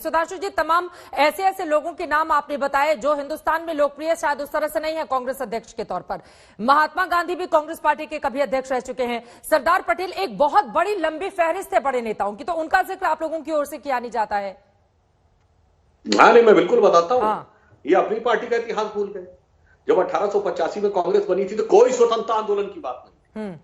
सुधांशु जी, तमाम ऐसे ऐसे लोगों के नाम आपने बताए जो हिंदुस्तान में लोकप्रिय शायद उस तरह से नहीं है कांग्रेस अध्यक्ष के तौर पर। महात्मा गांधी भी कांग्रेस पार्टी के कभी अध्यक्ष रह चुके हैं। सरदार पटेल, एक बहुत बड़ी लंबी फहरिस्त है बड़े नेताओं की, तो उनका जिक्र आप लोगों की ओर से किया नहीं जाता है। हाँ नहीं, मैं बिल्कुल बताता हूँ। हाँ। ये अपनी पार्टी का इतिहास भूल गए। जब 1885 में कांग्रेस बनी थी तो कोई स्वतंत्रता आंदोलन की बात नहीं।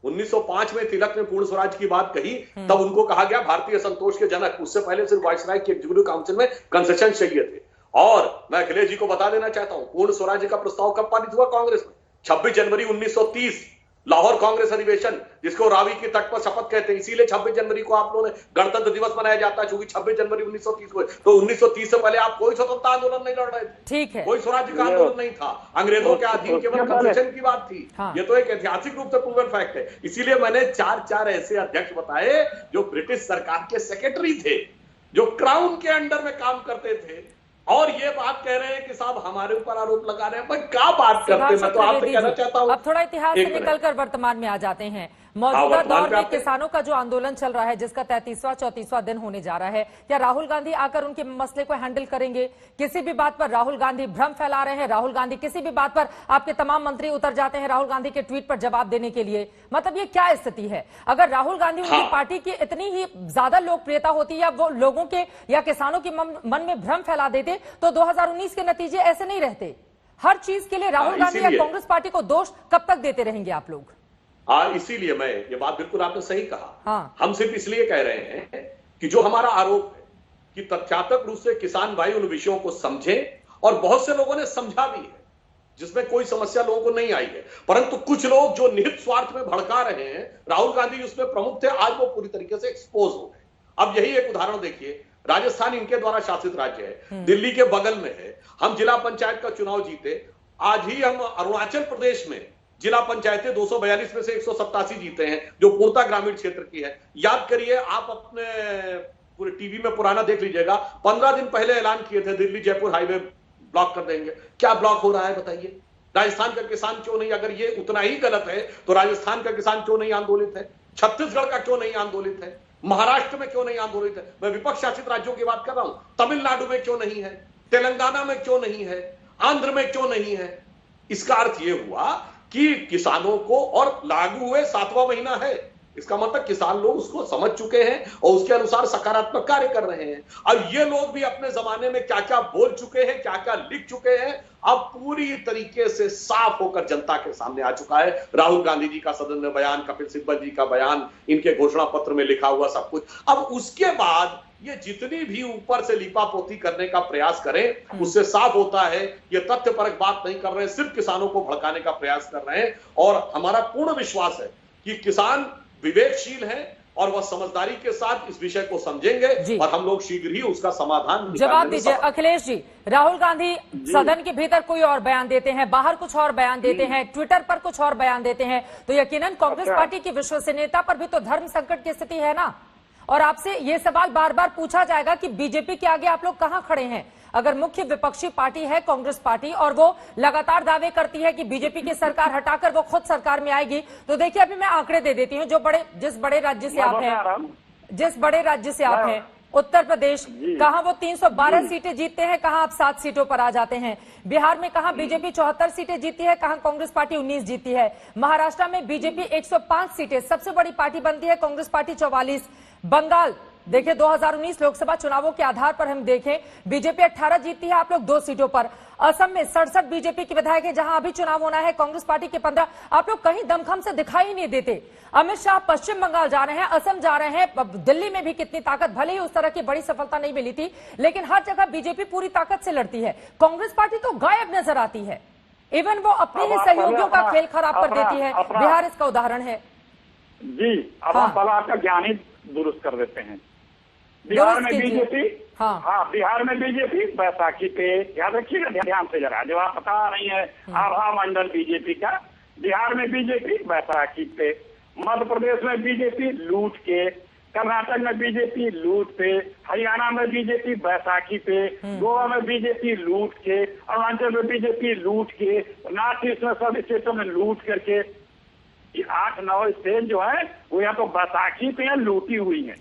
1905 में तिलक ने पूर्ण स्वराज की बात कही, तब उनको कहा गया भारतीय संतोष के जनक। उससे पहले सिर्फ वायसराय की एग्जीक्यूटिव काउंसिल में कंसेशन चाहिए थे। और मैं अखिलेश जी को बता देना चाहता हूं, पूर्ण स्वराज का प्रस्ताव कब पारित हुआ कांग्रेस में? 26 जनवरी 1930 लाहौर कांग्रेस अधिवेशन, जिसको रावी के तट पर शपथ कहते हैं। इसीलिए 26 जनवरी को आप लोगों ने गणतंत्र दिवस मनाया जाता है, क्योंकि 26 जनवरी 1930 को। तो 1930 से पहले आप कोई स्वतंत्रता आंदोलन नहीं लड़ रहे थे। ठीक है, कोई स्वराज्य का आंदोलन नहीं था। अंग्रेजों के अधीन केवल कंसेशन की बात थी। हाँ। ये तो एक ऐतिहासिक रूप से प्रूवन फैक्ट है। इसीलिए मैंने चार ऐसे अध्यक्ष बताए जो ब्रिटिश सरकार के सेक्रेटरी थे, जो क्राउन के अंडर में काम करते थे, और ये बात कह रहे हैं कि साहब हमारे ऊपर आरोप लगा रहे हैं। भाई क्या बात करते हैं? मैं तो आपसे कहना चाहता हूं। अब थोड़ा इतिहास से निकलकर वर्तमान में आ जाते हैं। मौजूदा दौर में किसानों का जो आंदोलन चल रहा है, जिसका 33वां 34वां दिन होने जा रहा है, क्या राहुल गांधी आकर उनके मसले को हैंडल करेंगे? किसी भी बात पर राहुल गांधी भ्रम फैला रहे हैं। राहुल गांधी किसी भी बात पर, आपके तमाम मंत्री उतर जाते हैं राहुल गांधी के ट्वीट पर जवाब देने के लिए। मतलब ये क्या स्थिति है? अगर राहुल गांधी उनकी पार्टी की इतनी ही ज्यादा लोकप्रियता होती या वो लोगों के या किसानों के मन में भ्रम फैला देते तो 2019 के नतीजे ऐसे नहीं रहते। हर चीज के लिए राहुल गांधी या कांग्रेस पार्टी को दोष कब तक देते रहेंगे आप लोग? इसीलिए मैं, ये बात बिल्कुल आपने सही कहा। हाँ। हम सिर्फ इसलिए कह रहे हैं कि जो हमारा आरोप है कि तथ्यात्मक रूप से किसान भाई उन विषयों को समझे, और बहुत से लोगों ने समझा भी है, जिसमें कोई समस्या लोगों को नहीं आई है। परंतु कुछ लोग जो निहित स्वार्थ में भड़का रहे हैं, राहुल गांधी उसमें प्रमुख थे, आज वो पूरी तरीके से एक्सपोज हो गए। अब यही एक उदाहरण देखिए, राजस्थान इनके द्वारा शासित राज्य है, दिल्ली के बगल में है। हम जिला पंचायत का चुनाव जीते। आज ही हम अरुणाचल प्रदेश में जिला पंचायतें 242 में से 187 जीते हैं, जो पूर्णतः ग्रामीण क्षेत्र की है। याद करिए, आप अपने पूरे टीवी में पुराना देख लीजिएगा, 15 दिन पहले ऐलान किए थे दिल्ली जयपुर हाईवे ब्लॉक कर देंगे। क्या ब्लॉक हो रहा है बताइए? राजस्थान का किसान क्यों नहीं? अगर ये उतना ही गलत है तो राजस्थान का किसान क्यों नहीं आंदोलित है? छत्तीसगढ़ का क्यों नहीं आंदोलित है? महाराष्ट्र में क्यों नहीं आंदोलित है? मैं विपक्ष शासित राज्यों की बात कर रहा हूं। तमिलनाडु में क्यों नहीं है? तेलंगाना में क्यों नहीं है? आंध्र में क्यों नहीं है? इसका अर्थ यह हुआ कि किसानों को, और लागू हुए 7वां महीना है, इसका मतलब किसान लोग उसको समझ चुके हैं और उसके अनुसार सकारात्मक कार्य कर रहे हैं। अब ये लोग भी अपने जमाने में क्या क्या बोल चुके हैं, क्या क्या लिख चुके हैं, अब पूरी तरीके से साफ होकर जनता के सामने आ चुका है। राहुल गांधी जी का सदन में बयान, कपिल सिब्बल जी का बयान, इनके घोषणा पत्र में लिखा हुआ सब कुछ। अब उसके बाद ये जितनी भी ऊपर से लिपापोती करने का प्रयास करें, उससे साफ होता है ये तथ्यपरक बात नहीं कर रहे हैं, सिर्फ किसानों को भड़काने का प्रयास कर रहे हैं। और हमारा पूर्ण विश्वास है कि किसान विवेकशील है और वह समझदारी के साथ इस विषय को समझेंगे, और हम लोग शीघ्र ही उसका समाधान जवाब दीजिए। अखिलेश जी, राहुल गांधी सदन के भीतर कोई और बयान देते हैं, बाहर कुछ और बयान देते हैं, ट्विटर पर कुछ और बयान देते हैं, तो यकीनन कांग्रेस पार्टी की विश्वसनीयता पर भी तो धर्म संकट की स्थिति है ना। और आपसे ये सवाल बार बार पूछा जाएगा कि बीजेपी के आगे आप लोग कहां खड़े हैं? अगर मुख्य विपक्षी पार्टी है कांग्रेस पार्टी और वो लगातार दावे करती है कि बीजेपी की सरकार हटाकर वो खुद सरकार में आएगी, तो देखिए अभी मैं आंकड़े दे देती हूँ। जिस बड़े राज्य से आप हैं, उत्तर प्रदेश, कहां वो 312 सीटें जीतते हैं, कहां आप 7 सीटों पर आ जाते हैं। बिहार में कहां बीजेपी 74 सीटें जीती है, कहां कांग्रेस पार्टी 19 जीती है। महाराष्ट्र में बीजेपी 105 सीटें, सबसे बड़ी पार्टी बनती है, कांग्रेस पार्टी 44। बंगाल देखिए, 2019 लोकसभा चुनावों के आधार पर हम देखें, बीजेपी 18 जीतती है, आप लोग 2 सीटों पर। असम में 67 बीजेपी के विधायक है, जहां अभी चुनाव होना है, कांग्रेस पार्टी के 15। आप लोग कहीं दमखम से दिखाई नहीं देते। अमित शाह पश्चिम बंगाल जा रहे हैं, असम जा रहे हैं, दिल्ली में भी कितनी ताकत, भले ही उस तरह की बड़ी सफलता नहीं मिली थी, लेकिन हर जगह बीजेपी पूरी ताकत से लड़ती है। कांग्रेस पार्टी तो गायब नजर आती है। इवन वो अपने ही सहयोगियों का खेल खराब कर देती है। बिहार इसका उदाहरण है जी। अब हम पहले आपका ज्ञान ही दुरुस्त कर देते हैं। बिहार में बीजेपी, हाँ बिहार में बीजेपी बैसाखी पे, याद रखिएगा ध्यान से जरा, जो आप पता नहीं है आभा मंडल बीजेपी का। बिहार में बीजेपी बैसाखी पे, मध्य प्रदेश में बीजेपी लूट के, कर्नाटक में बीजेपी लूट पे, हरियाणा में बीजेपी बैसाखी पे, गोवा में बीजेपी लूट के, अरुणाचल में बीजेपी लूट के, नॉर्थ ईस्ट में सब स्टेटों में लूट करके 8-9 स्टेट जो है वो यहाँ तो बैसाखी पे लूटी हुई है।